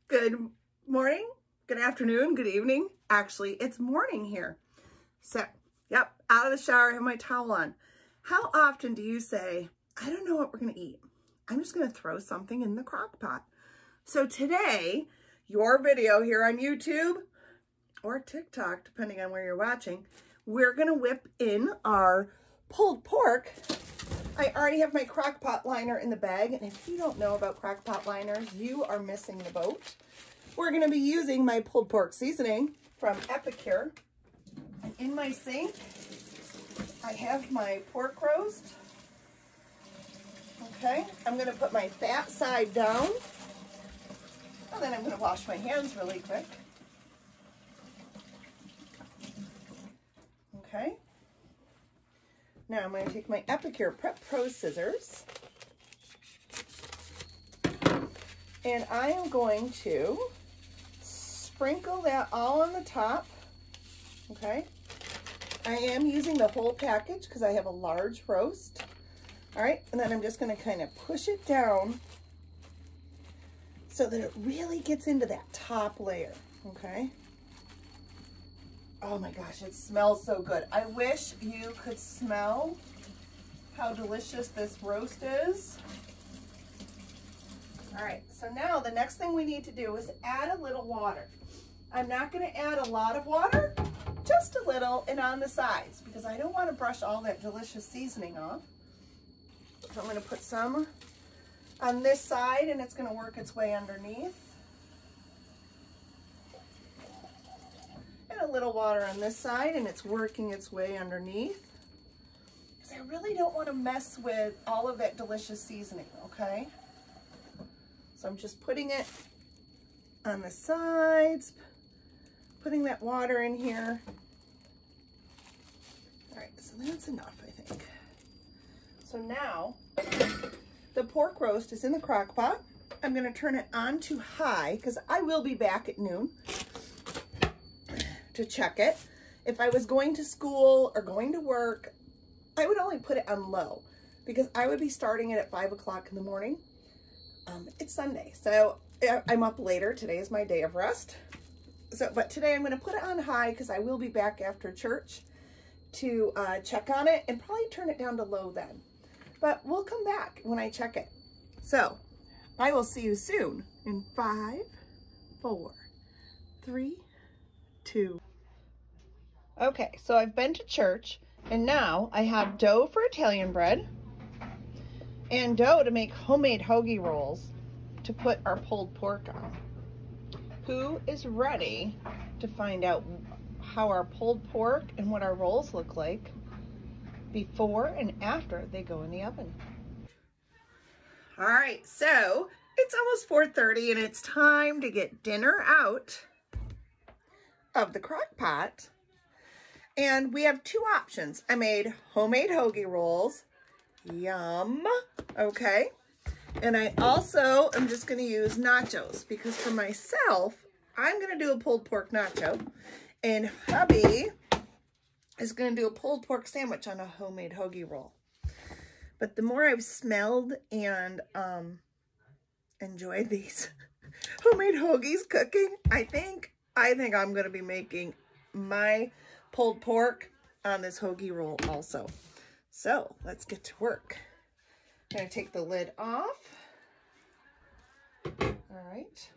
Good morning, good afternoon, good evening. Actually, it's morning here. So, yep, out of the shower, I have my towel on. How often do you say, I don't know what we're gonna eat. I'm just gonna throw something in the crock pot. So today, your video here on YouTube or TikTok, depending on where you're watching, we're gonna whip in our pulled pork. I already have my crock pot liner in the bag, and if you don't know about crock pot liners, you are missing the boat. We're gonna be using my pulled pork seasoning from Epically. And in my sink, I have my pork roast. Okay, I'm gonna put my fat side down, and then I'm gonna wash my hands really quick. Okay. Now I'm going to take my Epicure Prep Pro scissors, and I am going to sprinkle that all on the top. Okay. I am using the whole package because I have a large roast. All right, and then I'm just going to kind of push it down so that it really gets into that top layer. Okay. Oh my gosh, it smells so good. I wish you could smell how delicious this roast is. All right, so now the next thing we need to do is add a little water. I'm not gonna add a lot of water, just a little and on the sides because I don't wanna brush all that delicious seasoning off. So I'm gonna put some on this side and it's gonna work its way underneath. A little water on this side and it's working its way underneath because I really don't want to mess with all of that delicious seasoning. Okay, so I'm just putting it on the sides, putting that water in here. All right, so that's enough, I think. So now the pork roast is in the crock pot. I'm going to turn it on to high because I will be back at noon to check it. If I was going to school or going to work, I would only put it on low because I would be starting it at 5 o'clock in the morning. It's Sunday, so I'm up later. Today is my day of rest. But today I'm going to put it on high because I will be back after church to check on it and probably turn it down to low then. But we'll come back when I check it. So I will see you soon in 5, 4, 3, 2. Okay, so I've been to church and now I have dough for Italian bread and dough to make homemade hoagie rolls to put our pulled pork on. Who is ready to find out how our pulled pork and what our rolls look like before and after they go in the oven? All right, so it's almost 4:30 and it's time to get dinner out of the crock pot. And we have two options. I made homemade hoagie rolls. Yum. Okay. And I also am just going to use nachos because for myself, I'm going to do a pulled pork nacho. And hubby is going to do a pulled pork sandwich on a homemade hoagie roll. But the more I've smelled and enjoyed these homemade hoagies cooking, I think I'm going to be making my pulled pork on this hoagie roll also. So let's get to work. I'm going to take the lid off. All right.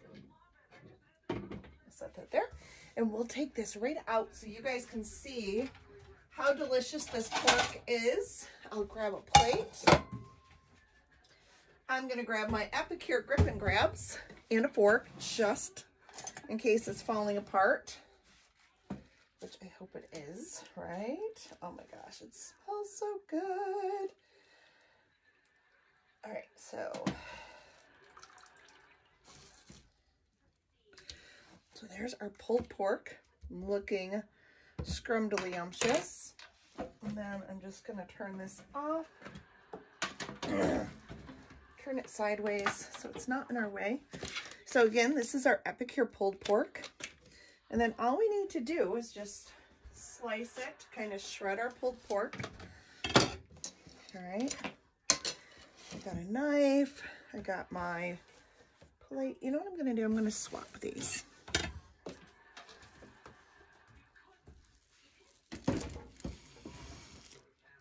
Set that there. And we'll take this right out so you guys can see how delicious this pork is. I'll grab a plate. I'm going to grab my Epicure Grip and Grabs and a fork just in case it's falling apart, which I hope it is, right? Oh my gosh, it smells so good. All right, so there's our pulled pork looking scrumdiddlyumptious. And then I'm just gonna turn this off. Turn it sideways so it's not in our way. So again, this is our Epicure pulled pork. And then all we need to do is just slice it, kind of shred our pulled pork. All right. I got a knife. I got my spotlight. You know what I'm going to do? I'm going to swap these.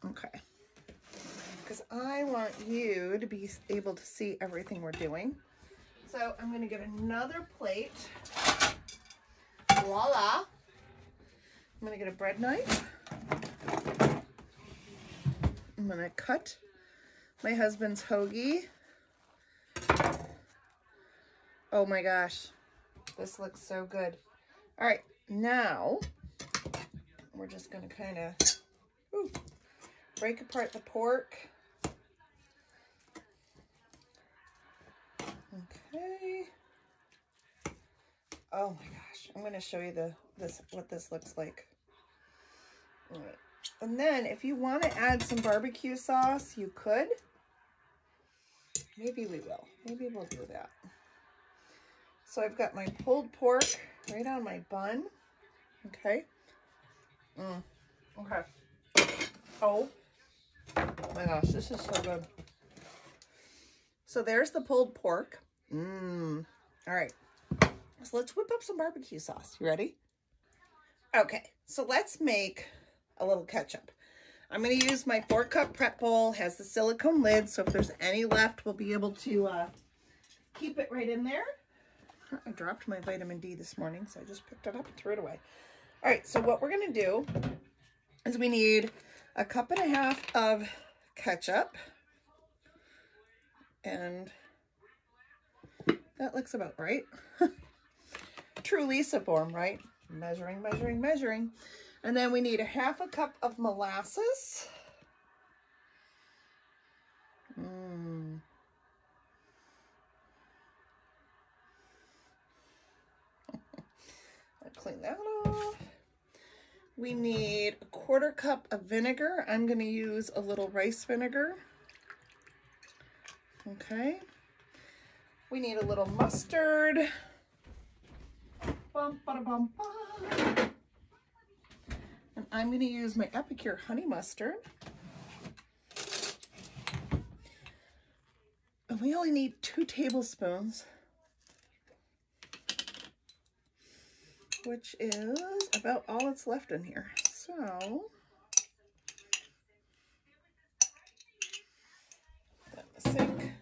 Okay. Because I want you to be able to see everything we're doing. So I'm going to get another plate. Voila. I'm going to get a bread knife. I'm going to cut my husband's hoagie. Oh my gosh, this looks so good. All right, now we're just gonna kind of break apart the pork. Okay. Oh my gosh, I'm gonna show you what this looks like. All right. And then if you want to add some barbecue sauce, you could. Maybe we will. Maybe we'll do that. So I've got my pulled pork right on my bun. Okay. Okay. Oh my gosh, this is so good. So there's the pulled pork. All right. So let's whip up some barbecue sauce. You ready? Okay. So let's make a little ketchup. I'm going to use my 4-cup prep bowl. It has the silicone lid, so if there's any left, we'll be able to keep it right in there. I dropped my vitamin D this morning, so I just picked it up and threw it away. All right, so what we're going to do is we need 1.5 cups of ketchup. And that looks about right. True Lisa form, right? Measuring, measuring, measuring. And then we need 1/2 cup of molasses. Clean that off. We need 1/4 cup of vinegar. I'm going to use a little rice vinegar. Okay. We need a little mustard. Bum, ba, bum, bum. And I'm going to use my Epicure honey mustard. And we only need 2 tablespoons. Which is about all that's left in here. So, put that in the sink.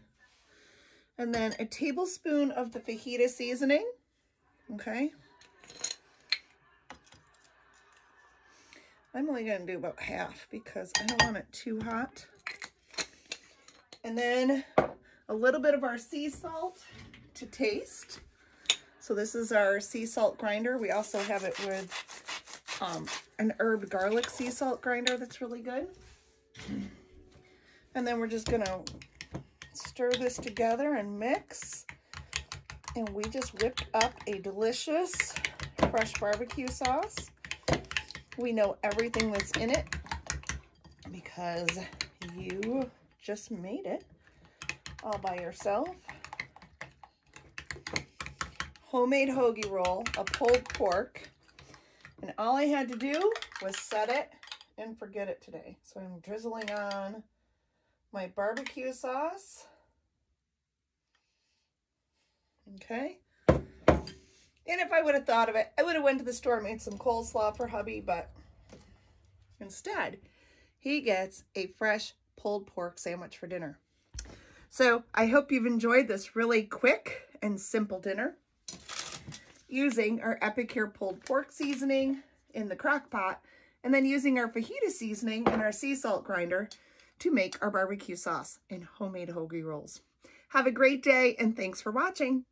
And then a tablespoon of the fajita seasoning. Okay. I'm only going to do about half because I don't want it too hot. And then a little bit of our sea salt to taste. So this is our sea salt grinder. We also have it with an herb garlic sea salt grinder that's really good. And then we're just gonna stir this together and mix. And we just whipped up a delicious fresh barbecue sauce. We know everything that's in it because you just made it all by yourself. Homemade hoagie roll, a pulled pork, and all I had to do was set it and forget it today. So I'm drizzling on my barbecue sauce. Okay. And if I would have thought of it, I would have went to the store and made some coleslaw for hubby, but instead, he gets a fresh pulled pork sandwich for dinner. So I hope you've enjoyed this really quick and simple dinner using our Epicure pulled pork seasoning in the crock pot, and then using our fajita seasoning and our sea salt grinder to make our barbecue sauce and homemade hoagie rolls. Have a great day, and thanks for watching.